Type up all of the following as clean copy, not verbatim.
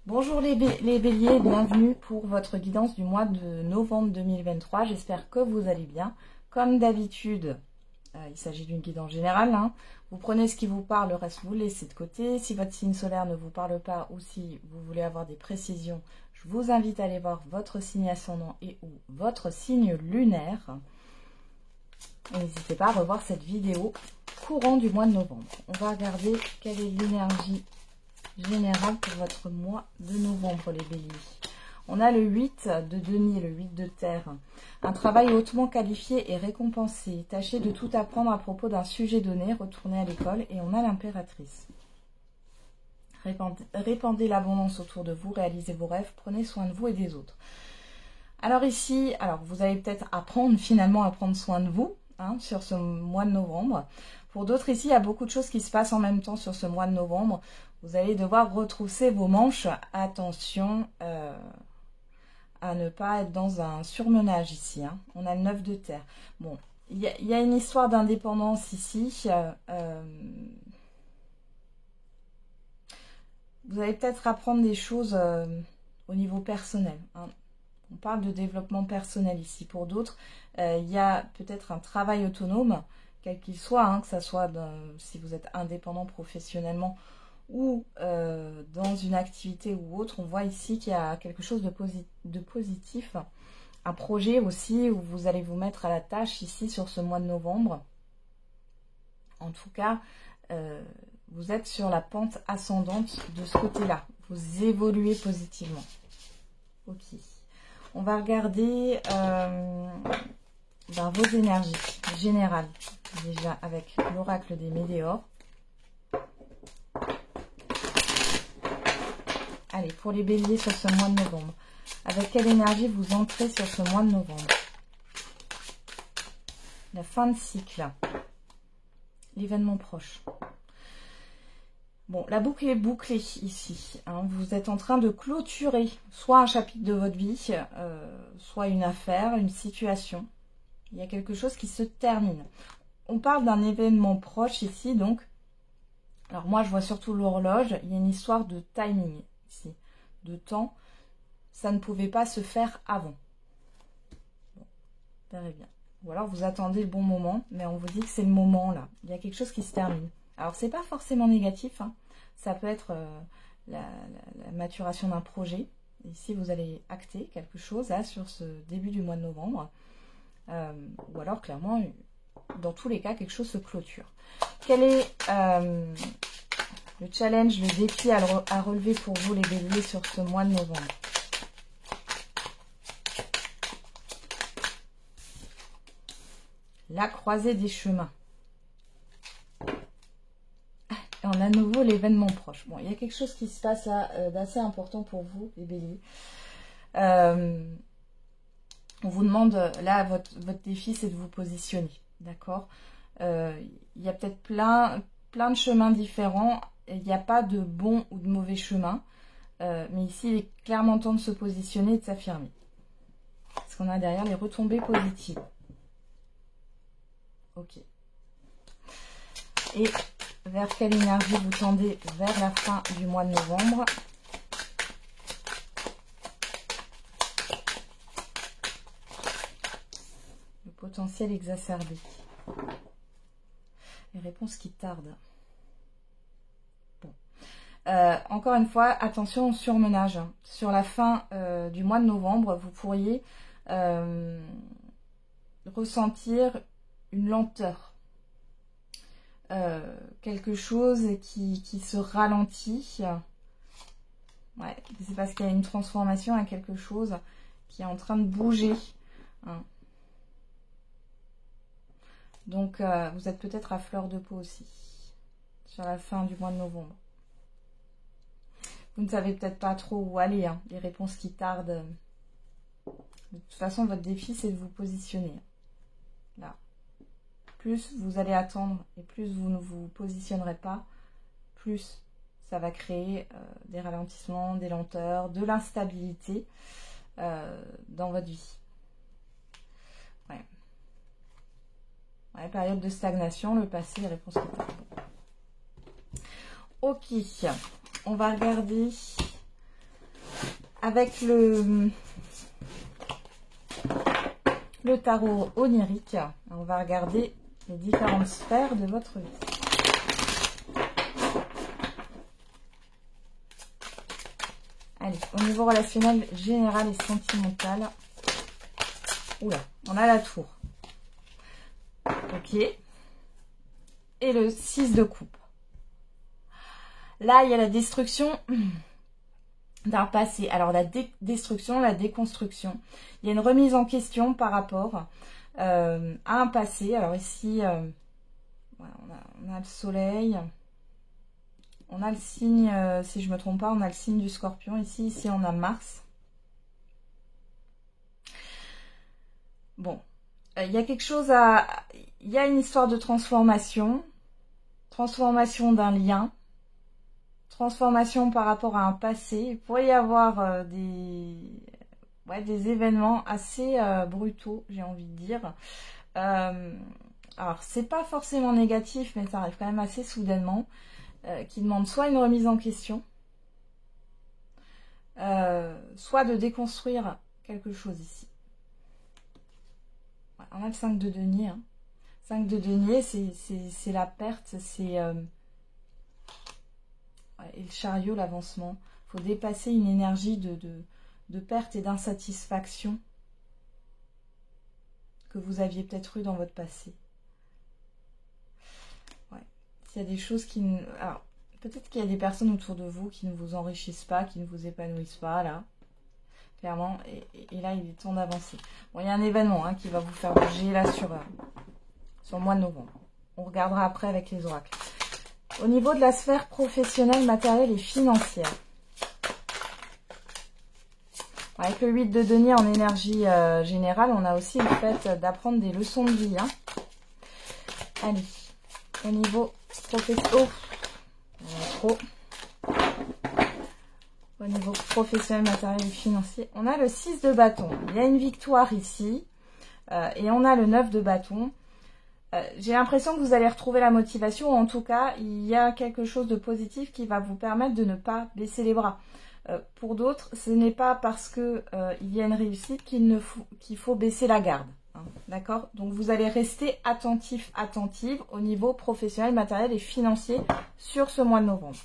Bonjour les béliers, bienvenue pour votre guidance du mois de novembre 2023. J'espère que vous allez bien. Comme d'habitude, il s'agit d'une guidance générale. Vous prenez ce qui vous parle, le reste vous laissez de côté. Si votre signe solaire ne vous parle pas ou si vous voulez avoir des précisions, je vous invite à aller voir votre signe ascendant et ou votre signe lunaire. N'hésitez pas à revoir cette vidéo courant du mois de novembre. On va regarder quelle est l'énergie générale pour votre mois de novembre, les béliers. On a le 8 de denier, le 8 de terre. Un travail hautement qualifié et récompensé. Tâchez de tout apprendre à propos d'un sujet donné, retournez à l'école. Et on a l'impératrice. Répandez l'abondance autour de vous, réalisez vos rêves, prenez soin de vous et des autres. Alors ici, vous allez peut-être apprendre finalement à prendre soin de vous sur ce mois de novembre. Pour d'autres ici, il y a beaucoup de choses qui se passent en même temps sur ce mois de novembre. Vous allez devoir retrousser vos manches. Attention à ne pas être dans un surmenage ici. On a le 9 de terre. Bon, il y a une histoire d'indépendance ici. Vous allez peut-être apprendre des choses au niveau personnel. On parle de développement personnel ici. Pour d'autres, il y a peut-être un travail autonome, quel qu'il soit, que ce soit si vous êtes indépendant professionnellement ou dans une activité ou autre. On voit ici qu'il y a quelque chose de positif, un projet aussi où vous allez vous mettre à la tâche ici sur ce mois de novembre. En tout cas, vous êtes sur la pente ascendante de ce côté-là. Vous évoluez positivement. Ok. On va regarder vos énergies générales, déjà avec l'oracle des météores. Allez, pour les béliers sur ce mois de novembre, avec quelle énergie vous entrez sur ce mois de novembre? La fin de cycle, l'événement proche. Bon, la boucle est bouclée ici. Vous êtes en train de clôturer soit un chapitre de votre vie, soit une affaire, une situation. Il y a quelque chose qui se termine. On parle d'un événement proche ici, donc. Alors moi, je vois surtout l'horloge. Il y a une histoire de timing ici, de temps. Ça ne pouvait pas se faire avant. Bon, verrez bien. Ou alors vous attendez le bon moment, mais on vous dit que c'est le moment là. Il y a quelque chose qui se termine. Alors, c'est pas forcément négatif. Ça peut être la maturation d'un projet. Ici, vous allez acter quelque chose sur ce début du mois de novembre. Ou alors, clairement, dans tous les cas, quelque chose se clôture. Quel est le challenge, le défi à relever pour vous, les béliers, sur ce mois de novembre? La croisée des chemins. On a à nouveau l'événement proche. Bon, il y a quelque chose qui se passe d'assez important pour vous, les béliers. On vous demande, là, votre défi, c'est de vous positionner. D'accord? Il y a peut-être plein de chemins différents. Il n'y a pas de bon ou de mauvais chemin. Mais ici, il est clairement temps de se positionner et de s'affirmer. Parce qu'on a derrière les retombées positives. Ok. Et vers quelle énergie vous tendez vers la fin du mois de novembre? Le potentiel exacerbé. Les réponses qui tardent. Bon. Encore une fois, attention au surmenage. Sur la fin du mois de novembre, vous pourriez ressentir une lenteur. Quelque chose qui se ralentit. Ouais, c'est parce qu'il y a une transformation à quelque chose qui est en train de bouger. Donc, vous êtes peut-être à fleur de peau aussi, sur la fin du mois de novembre. Vous ne savez peut-être pas trop où aller, les réponses qui tardent. De toute façon, votre défi, c'est de vous positionner. Là. Plus vous allez attendre et plus vous ne vous positionnerez pas, plus ça va créer des ralentissements, des lenteurs, de l'instabilité dans votre vie. Ouais. Ouais, période de stagnation, le passé, les réponses qui tardent. Ok, on va regarder avec le tarot onirique, on va regarder les différentes sphères de votre vie. Allez, au niveau relationnel, général et sentimental. Oula, on a la tour. Ok. Et le 6 de coupe. Là, il y a la destruction d'un passé. Alors, la destruction, la déconstruction. Il y a une remise en question par rapport à un passé. Alors ici, voilà, on a le soleil. On a le signe, si je ne me trompe pas, on a le signe du scorpion ici. Ici, on a Mars. Bon, il y a quelque chose à... Il y a une histoire de transformation. Transformation d'un lien. Transformation par rapport à un passé. Il pourrait y avoir des événements assez brutaux, j'ai envie de dire. Alors, c'est pas forcément négatif, mais ça arrive quand même assez soudainement. Qui demande soit une remise en question, soit de déconstruire quelque chose ici. On a le 5 de denier. Hein. 5 de denier, c'est la perte, c'est... et le chariot, l'avancement. Il faut dépasser une énergie de perte et d'insatisfaction que vous aviez peut-être eu dans votre passé. Ouais. S'il y a des choses qui... Alors, peut-être qu'il y a des personnes autour de vous qui ne vous enrichissent pas, qui ne vous épanouissent pas, là. Clairement, et là, il est temps d'avancer. Bon, il y a un événement qui va vous faire bouger, là, sur le mois de novembre. On regardera après avec les oracles. Au niveau de la sphère professionnelle, matérielle et financière. Avec le 8 de denier en énergie générale, on a aussi le fait d'apprendre des leçons de vie. Hein. Allez, au niveau professionnel... Oh, au niveau professionnel, matériel et financier, on a le 6 de bâton. Il y a une victoire ici. Et on a le 9 de bâton. J'ai l'impression que vous allez retrouver la motivation. En tout cas, il y a quelque chose de positif qui va vous permettre de ne pas baisser les bras. Pour d'autres, ce n'est pas parce que il y a une réussite qu'il faut baisser la garde. Hein, d'accord? Donc, vous allez rester attentif, attentive au niveau professionnel, matériel et financier sur ce mois de novembre.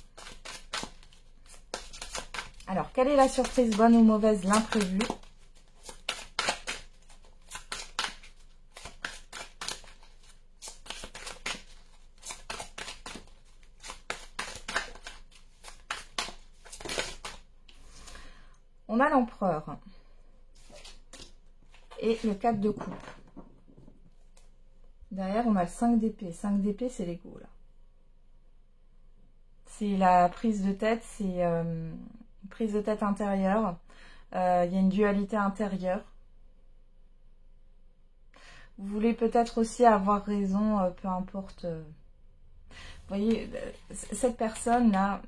Alors, quelle est la surprise, bonne ou mauvaise, l'imprévu? On a l'empereur et le 4 de coupe. Derrière, on a le 5 d'épée. 5 d'épée, c'est l'ego, là. C'est la prise de tête, c'est une prise de tête intérieure. Il y a une dualité intérieure. Vous voulez peut-être aussi avoir raison, peu importe. Vous voyez, cette personne-là,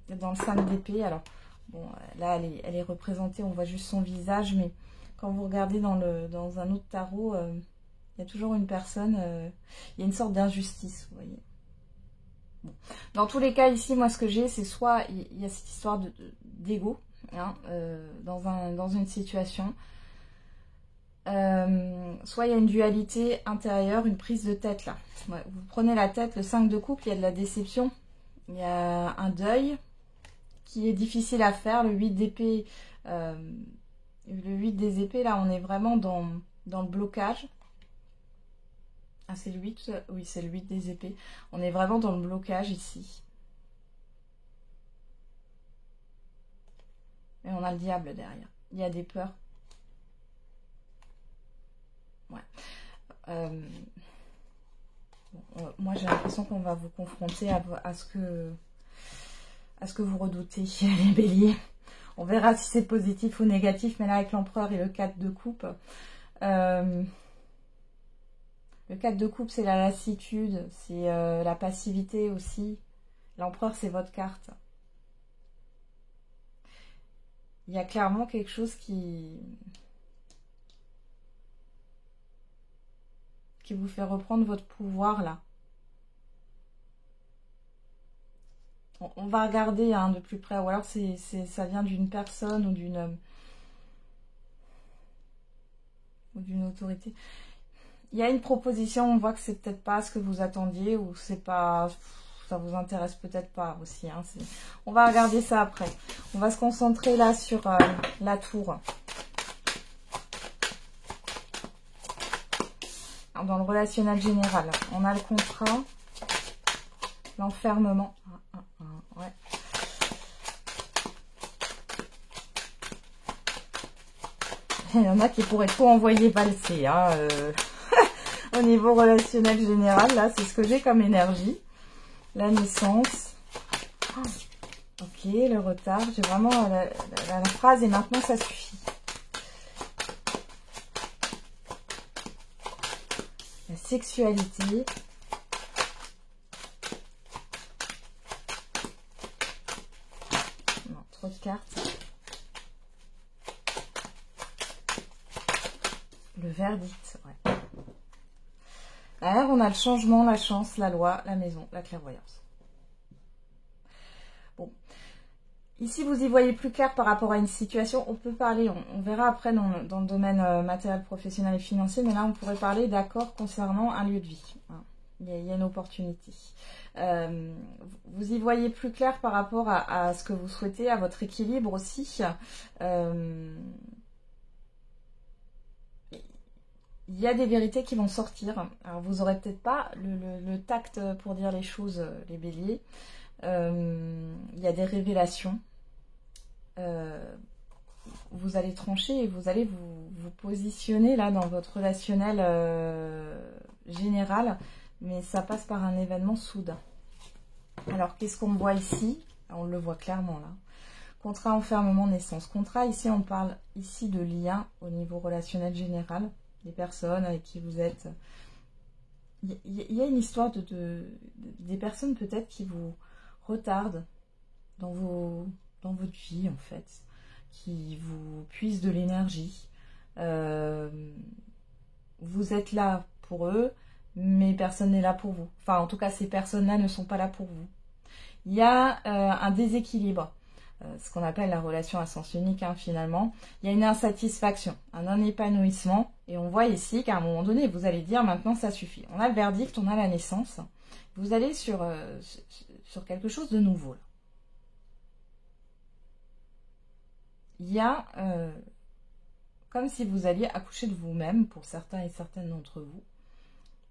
dans le 5 d'épée, alors, bon, là, elle est représentée, on voit juste son visage, mais quand vous regardez dans un autre tarot, il y a toujours une personne, il y a une sorte d'injustice, vous voyez. Bon. Dans tous les cas, ici, moi, ce que j'ai, c'est soit il y a cette histoire d'ego hein, dans une situation, soit il y a une dualité intérieure, une prise de tête, là. Ouais, vous prenez la tête, le 5 de coupe, il y a de la déception, il y a un deuil qui est difficile à faire, le 8 d'épée, le 8 des épées, là, on est vraiment dans le blocage. Ah, c'est le 8, oui, c'est le 8 des épées. On est vraiment dans le blocage ici. Et on a le diable derrière. Il y a des peurs. Ouais. Moi, j'ai l'impression qu'on va vous confronter à ce que vous redoutez, les béliers. On verra si c'est positif ou négatif, mais là, avec l'empereur et le 4 de coupe... le 4 de coupe, c'est la lassitude, c'est la passivité aussi. L'empereur, c'est votre carte. Il y a clairement quelque chose qui vous fait reprendre votre pouvoir, là. On va regarder hein, de plus près, ou alors ça vient d'une personne ou d'une autorité. Il y a une proposition, on voit que c'est peut-être pas ce que vous attendiez, ou c'est pas... ça vous intéresse peut-être pas aussi. Hein, on va regarder ça après. On va se concentrer là sur la tour. Alors, dans le relationnel général, on a le contrat, l'enfermement. Ouais. Il y en a qui pourraient tout envoyer valser. Hein, au niveau relationnel général, là, c'est ce que j'ai comme énergie. La naissance. Ok, le retard. J'ai vraiment la phrase et maintenant ça suffit. La sexualité. Non, trop de cartes. Le verdict, ouais. Derrière, on a le changement, la chance, la loi, la maison, la clairvoyance. Bon. Ici, vous y voyez plus clair par rapport à une situation. On peut parler, on verra après dans le domaine matériel, professionnel et financier, mais là, on pourrait parler d'accord concernant un lieu de vie. Hein. Il y a une opportunité. Vous y voyez plus clair par rapport à ce que vous souhaitez, à votre équilibre aussi. Il y a des vérités qui vont sortir. Alors, vous n'aurez peut-être pas le tact pour dire les choses, les béliers. Il y a des révélations. Vous allez trancher et vous allez vous positionner là dans votre relationnel général. Mais ça passe par un événement soudain. Alors, qu'est-ce qu'on voit ici? On le voit clairement là. Contrat, enfermement, naissance. Contrat, ici, on parle ici de lien au niveau relationnel général. Des personnes avec qui vous êtes. Il y a une histoire des personnes peut-être qui vous retardent dans votre vie en fait, qui vous puisent de l'énergie. Vous êtes là pour eux, mais personne n'est là pour vous. Enfin, en tout cas, ces personnes-là ne sont pas là pour vous. Il y a un déséquilibre. Ce qu'on appelle la relation à sens unique, hein, finalement. Il y a une insatisfaction, un non-épanouissement. Et on voit ici qu'à un moment donné, vous allez dire maintenant ça suffit. On a le verdict, on a la naissance. Vous allez sur quelque chose de nouveau. Là. Il y a comme si vous alliez accoucher de vous-même, pour certains et certaines d'entre vous.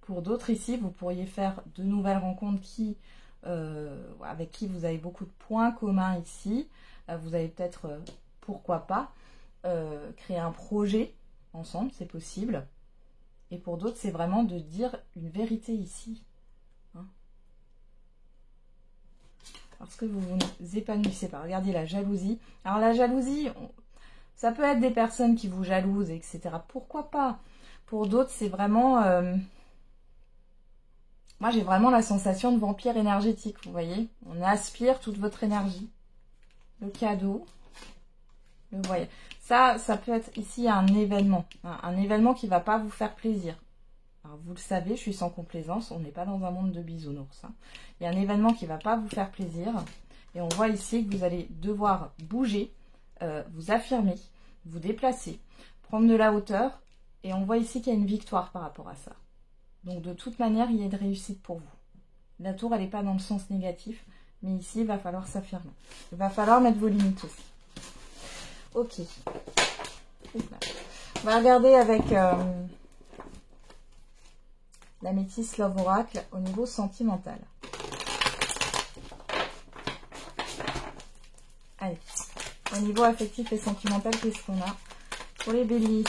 Pour d'autres ici, vous pourriez faire de nouvelles rencontres avec qui vous avez beaucoup de points communs ici. Vous avez peut-être, pourquoi pas, créer un projet ensemble, c'est possible. Et pour d'autres, c'est vraiment de dire une vérité ici. Hein, parce que vous vous épanouissez pas. Regardez la jalousie. Alors la jalousie, ça peut être des personnes qui vous jalousent, etc. Pourquoi pas? Pour d'autres, c'est vraiment... moi, j'ai vraiment la sensation de vampire énergétique, vous voyez. On aspire toute votre énergie. Le cadeau. Le voyage. Ça peut être ici un événement. Un événement qui ne va pas vous faire plaisir. Alors, vous le savez, je suis sans complaisance. On n'est pas dans un monde de bisounours. Hein. Il y a un événement qui ne va pas vous faire plaisir. Et on voit ici que vous allez devoir bouger, vous affirmer, vous déplacer, prendre de la hauteur. Et on voit ici qu'il y a une victoire par rapport à ça. Donc, de toute manière, il y a une réussite pour vous. La tour, elle n'est pas dans le sens négatif. Mais ici, il va falloir s'affirmer. Il va falloir mettre vos limites aussi. Ok. On va regarder avec la métisse Love Oracle au niveau sentimental. Allez. Au niveau affectif et sentimental, qu'est-ce qu'on a pour les béliers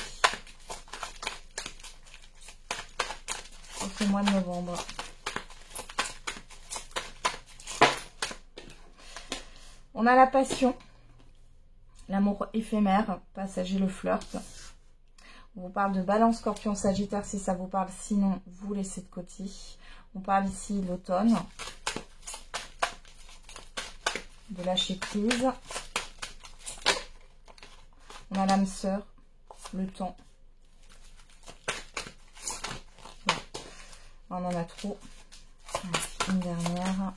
pour ce mois de novembre? On a la passion, l'amour éphémère, passager, le flirt. On vous parle de Balance, Scorpion, Sagittaire si ça vous parle. Sinon, vous laissez de côté. On parle ici de l'automne, de lâcher prise. On a l'âme sœur, le temps. Voilà. On en a trop. Une dernière.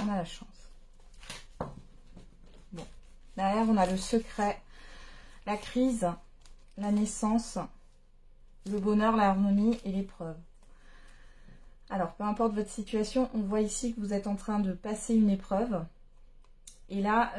On a la chance. Bon. Derrière, on a le secret, la crise, la naissance, le bonheur, l'harmonie et l'épreuve. Alors, peu importe votre situation, on voit ici que vous êtes en train de passer une épreuve. Et là,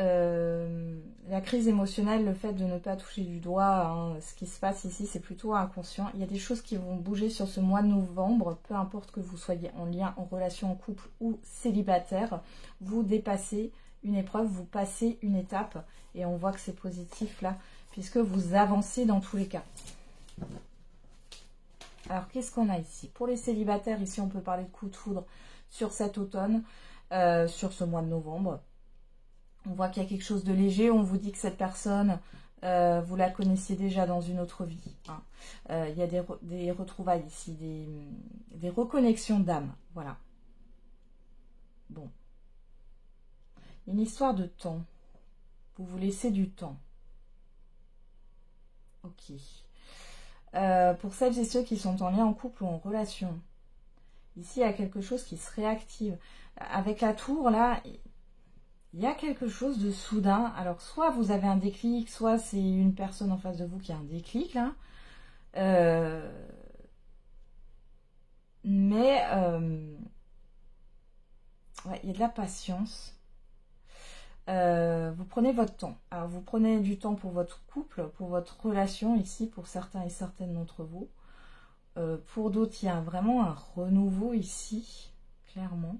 la crise émotionnelle, le fait de ne pas toucher du doigt, hein, ce qui se passe ici, c'est plutôt inconscient. Il y a des choses qui vont bouger sur ce mois de novembre, peu importe que vous soyez en lien, en relation, en couple ou célibataire. Vous dépassez une épreuve, vous passez une étape. Et on voit que c'est positif là, puisque vous avancez dans tous les cas. Alors, qu'est-ce qu'on a ici? Pour les célibataires, ici, on peut parler de coup de foudre sur cet automne, sur ce mois de novembre. On voit qu'il y a quelque chose de léger. On vous dit que cette personne, vous la connaissiez déjà dans une autre vie. Hein. Il y a des retrouvailles ici, des reconnexions d'âme. Voilà. Bon. Une histoire de temps. Vous vous laissez du temps. Ok. Pour celles et ceux qui sont en lien en couple ou en relation. Ici, il y a quelque chose qui se réactive. Avec la tour, là... Il y a quelque chose de soudain. Alors, soit vous avez un déclic, soit c'est une personne en face de vous qui a un déclic, là. Mais, ouais, il y a de la patience. Vous prenez votre temps. Alors, vous prenez du temps pour votre couple, pour votre relation, ici, pour certains et certaines d'entre vous. Pour d'autres, il y a vraiment un renouveau ici, clairement.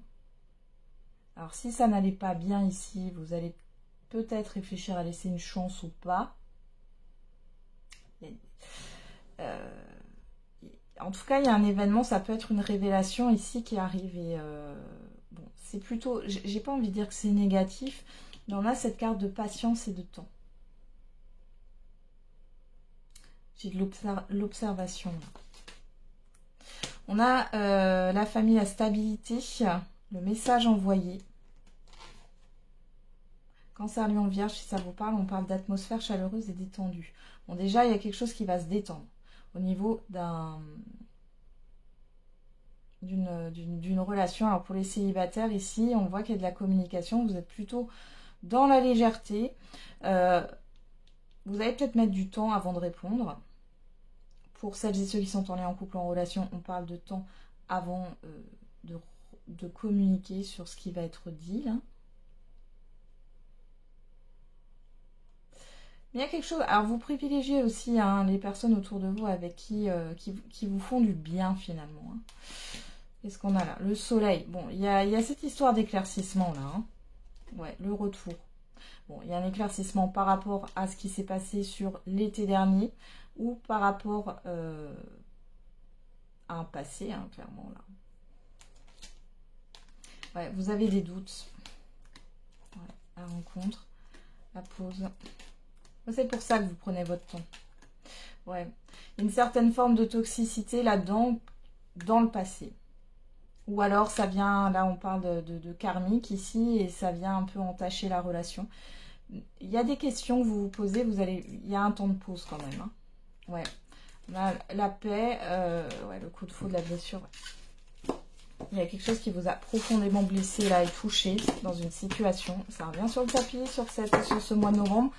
Alors, si ça n'allait pas bien ici, vous allez peut-être réfléchir à laisser une chance ou pas. En tout cas, il y a un événement, ça peut être une révélation ici qui arrive. Et bon, c'est plutôt... J'ai pas envie de dire que c'est négatif, mais on a cette carte de patience et de temps. J'ai de l'observation. On a la famille, la stabilité, le message envoyé. Cancer, Lion, Vierge, si ça vous parle, on parle d'atmosphère chaleureuse et détendue. Bon, déjà, il y a quelque chose qui va se détendre au niveau d'une relation. Alors, pour les célibataires, ici, on voit qu'il y a de la communication. Vous êtes plutôt dans la légèreté. Vous allez peut-être mettre du temps avant de répondre. Pour celles et ceux qui sont en lien en couple, en relation, on parle de temps avant de communiquer sur ce qui va être dit, là. Il y a quelque chose... Alors, vous privilégiez aussi hein, les personnes autour de vous avec qui vous font du bien, finalement. Hein. Qu'est-ce qu'on a là? Le soleil. Bon, il y a cette histoire d'éclaircissement, là. Hein. Ouais, le retour. Bon, il y a un éclaircissement par rapport à ce qui s'est passé sur l'été dernier ou par rapport à un passé, hein, clairement, là. Ouais, vous avez des doutes. Ouais, la rencontre, la pause... C'est pour ça que vous prenez votre temps. Ouais. Une certaine forme de toxicité là-dedans, dans le passé. Ou alors ça vient, là on parle de karmique ici, et ça vient un peu entacher la relation. Il y a des questions que vous vous posez, il y a un temps de pause quand même. Hein. Ouais. Là, la paix, ouais, le coup de fou de la blessure. Ouais. Il y a quelque chose qui vous a profondément blessé là et touché dans une situation. Ça revient sur le tapis sur ce mois de novembre.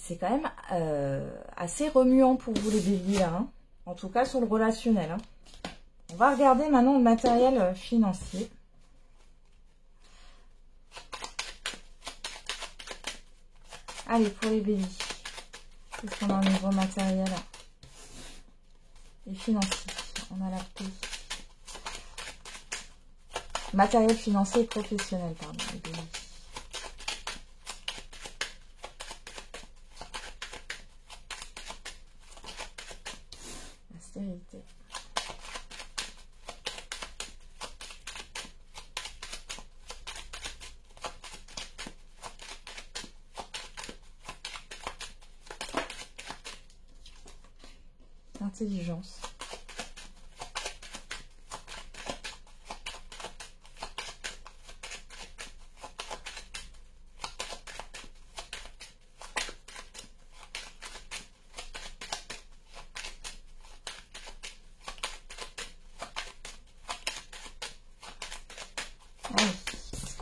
C'est quand même assez remuant pour vous les béliers, hein. En tout cas sur le relationnel. Hein. On va regarder maintenant le matériel financier. Allez, pour les béliers, qu'est-ce qu'on a au niveau matériel et financier? On a la paix. Matériel financier et professionnel, pardon, les béliers. Vérité. Intelligence.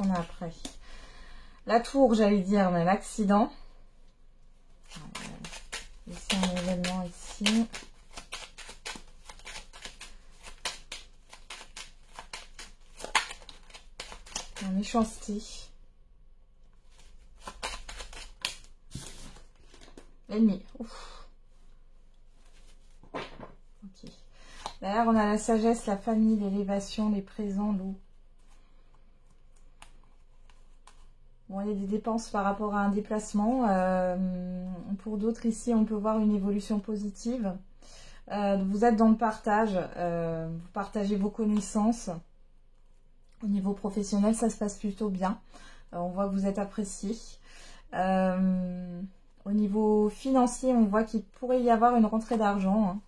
qu'on a après? La tour, j'allais dire, mais l'accident. Laisser un événement ici. La méchanceté. L'ennemi. Ouf. Ok. Derrière, on a la sagesse, la famille, l'élévation, les présents, l'eau. Bon, il y a des dépenses par rapport à un déplacement. Pour d'autres, ici, on peut voir une évolution positive. Vous êtes dans le partage. Vous partagez vos connaissances. Au niveau professionnel, ça se passe plutôt bien. On voit que vous êtes apprécié. Au niveau financier, on voit qu'il pourrait y avoir une rentrée d'argent, hein,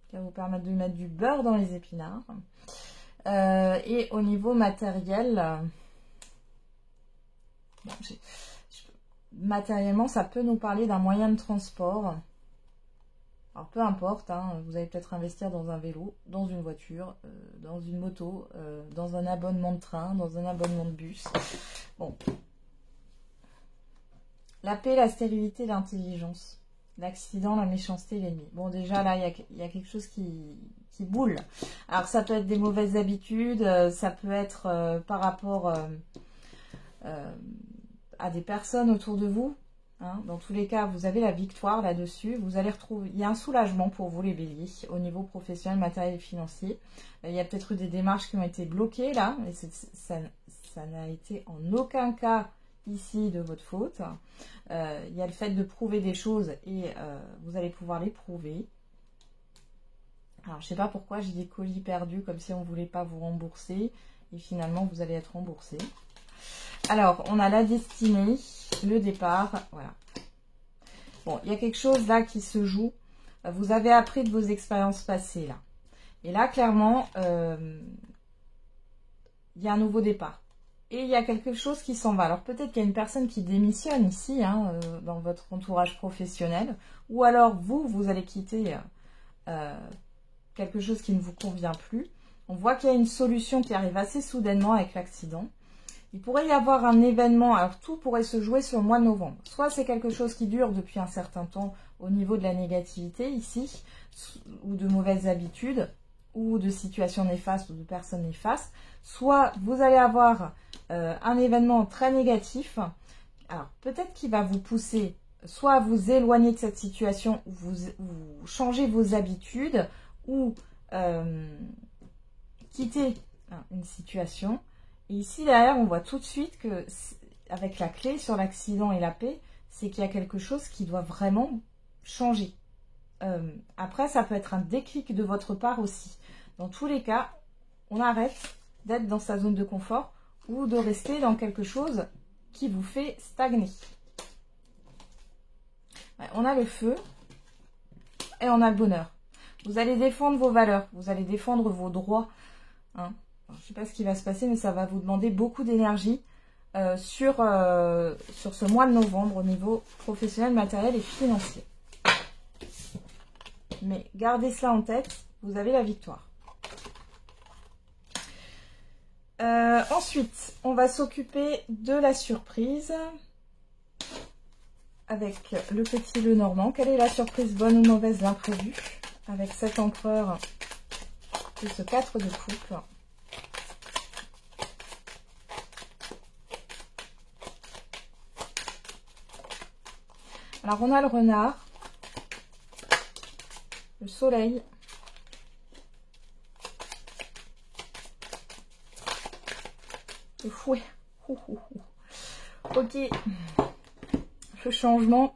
qui va vous permettre de mettre du beurre dans les épinards. Et au niveau matériel, bon, matériellement, ça peut nous parler d'un moyen de transport. Alors peu importe, hein, vous allez peut-être investir dans un vélo, dans une voiture, dans une moto, dans un abonnement de train, dans un abonnement de bus. Bon. La paix, la stérilité, l'intelligence. L'accident, la méchanceté, l'ennemi. Bon, déjà là, il y a quelque chose qui boule. Alors ça peut être des mauvaises habitudes, ça peut être par rapport à des personnes autour de vous. Hein, dans tous les cas, vous avez la victoire là-dessus. Vous allez retrouver, il y a un soulagement pour vous les béliers au niveau professionnel, matériel et financier. Il y a peut-être eu des démarches qui ont été bloquées là, mais ça n'a été en aucun cas ici de votre faute. Il y a le fait de prouver des choses et vous allez pouvoir les prouver. Alors, je ne sais pas pourquoi j'ai des colis perdus comme si on ne voulait pas vous rembourser et finalement vous allez être remboursé. Alors, on a la destinée, le départ, voilà. Bon, il y a quelque chose là qui se joue. Vous avez appris de vos expériences passées là. Et là, clairement, il y a un nouveau départ. Et il y a quelque chose qui s'en va. Alors, peut-être qu'il y a une personne qui démissionne ici, hein, dans votre entourage professionnel. Ou alors, vous allez quitter quelque chose qui ne vous convient plus. On voit qu'il y a une solution qui arrive assez soudainement avec l'accident. Il pourrait y avoir un événement, alors tout pourrait se jouer sur le mois de novembre. Soit c'est quelque chose qui dure depuis un certain temps au niveau de la négativité ici, ou de mauvaises habitudes, ou de situations néfastes, ou de personnes néfastes. Soit vous allez avoir un événement très négatif, alors peut-être qu'il va vous pousser soit à vous éloigner de cette situation, ou vous changez vos habitudes, ou quitter une situation. Et ici, derrière, on voit tout de suite que, avec la clé sur l'accident et la paix, c'est qu'il y a quelque chose qui doit vraiment changer. Après, ça peut être un déclic de votre part aussi. Dans tous les cas, on arrête d'être dans sa zone de confort ou de rester dans quelque chose qui vous fait stagner. Ouais, on a le feu et on a le bonheur. Vous allez défendre vos valeurs, vous allez défendre vos droits, hein. Alors, je ne sais pas ce qui va se passer, mais ça va vous demander beaucoup d'énergie sur ce mois de novembre au niveau professionnel, matériel et financier. Mais gardez cela en tête, vous avez la victoire. Ensuite, on va s'occuper de la surprise avec le petit le normand. Quelle est la surprise, bonne ou mauvaise, l'imprévu, avec cet empereur et ce 4 de coupe. Alors, on a le renard, le soleil, le fouet. Ok, le changement.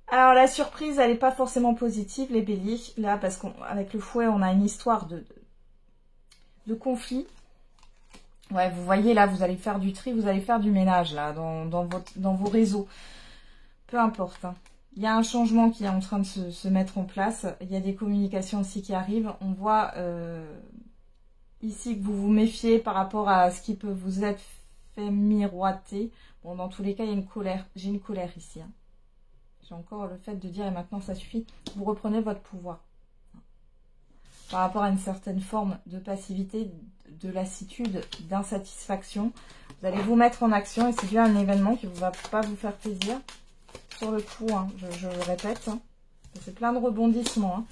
Alors, la surprise, elle n'est pas forcément positive, les béliers. Là, parce qu'avec le fouet, on a une histoire de conflit. Ouais, vous voyez, là, vous allez faire du tri, vous allez faire du ménage, là, dans vos réseaux. Peu importe, hein. Il y a un changement qui est en train de se mettre en place. Il y a des communications aussi qui arrivent. On voit ici que vous vous méfiez par rapport à ce qui peut vous être fait miroiter. Bon, dans tous les cas, il y a une colère. J'ai une colère ici, hein. J'ai encore le fait de dire, et maintenant ça suffit, vous reprenez votre pouvoir. par rapport à une certaine forme de passivité, de lassitude, d'insatisfaction. Vous allez vous mettre en action et c'est dû à un événement qui ne va pas vous faire plaisir. Sur le coup, hein, je le répète, hein, c'est plein de rebondissements. Hein.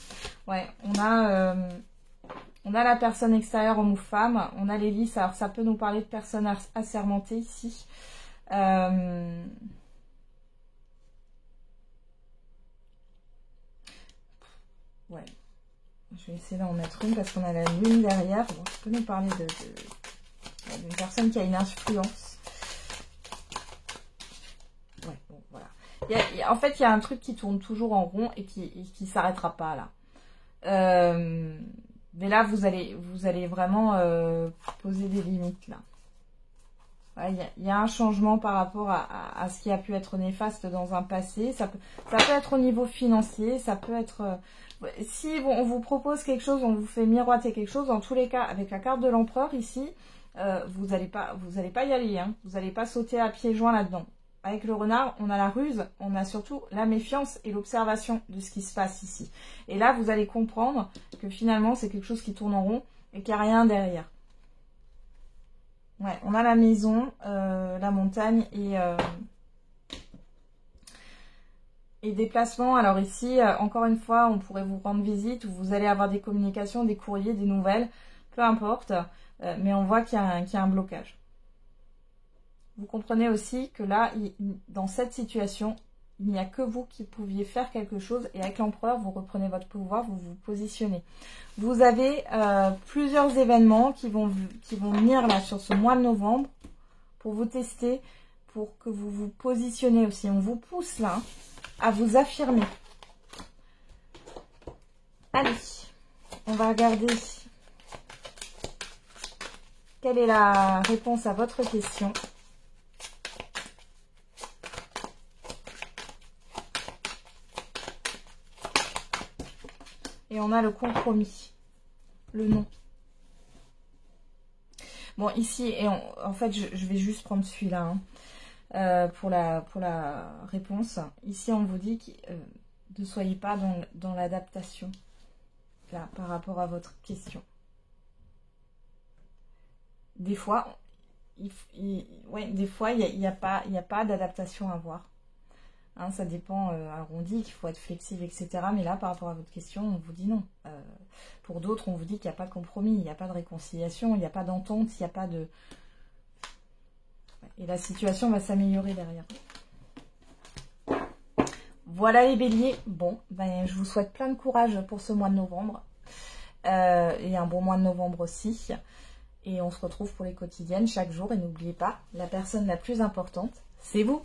Ouais, on a la personne extérieure, homme ou femme. On a l'hélice, alors ça peut nous parler de personnes assermentées ici. Ouais. Je vais essayer d'en mettre une parce qu'on a la lune derrière. Bon, ça peut nous parler d'une personne qui a une influence. Ouais, bon, voilà. En fait, il y a un truc qui tourne toujours en rond et qui s'arrêtera pas là. Mais là, vous allez vraiment poser des limites là. Il y a un changement par rapport à ce qui a pu être néfaste dans un passé. Ça peut être au niveau financier, ça peut être... si on vous propose quelque chose, on vous fait miroiter quelque chose, dans tous les cas, avec la carte de l'empereur ici, vous n'allez pas y aller. Hein. Vous n'allez pas sauter à pieds joints là-dedans. Avec le renard, on a la ruse, on a surtout la méfiance et l'observation de ce qui se passe ici. Et là, vous allez comprendre que finalement, c'est quelque chose qui tourne en rond et qu'il n'y a rien derrière. Ouais, on a la maison, la montagne et déplacement. Alors ici, encore une fois, on pourrait vous rendre visite ou vous allez avoir des communications, des courriers, des nouvelles, peu importe. Mais on voit qu'il y a un blocage. Vous comprenez aussi que là, dans cette situation, il n'y a que vous qui pouviez faire quelque chose. Et avec l'empereur, vous reprenez votre pouvoir, vous vous positionnez. Vous avez plusieurs événements qui vont venir là sur ce mois de novembre pour vous tester, pour que vous vous positionnez aussi. On vous pousse là à vous affirmer. Allez, on va regarder quelle est la réponse à votre question. Et on a le compromis, le non. Bon, ici, en fait, je vais juste prendre celui-là hein, pour la réponse. Ici, on vous dit que ne soyez pas dans l'adaptation là par rapport à votre question. Des fois, il n'y a pas d'adaptation à avoir. Hein, ça dépend, alors on dit qu'il faut être flexible, etc. Mais là, par rapport à votre question, on vous dit non. Pour d'autres, on vous dit qu'il n'y a pas de compromis, il n'y a pas de réconciliation, il n'y a pas d'entente, il n'y a pas de... Et la situation va s'améliorer derrière. Voilà les béliers. Bon, ben, je vous souhaite plein de courage pour ce mois de novembre. Et un bon mois de novembre aussi. Et on se retrouve pour les quotidiennes chaque jour. Et n'oubliez pas, la personne la plus importante, c'est vous.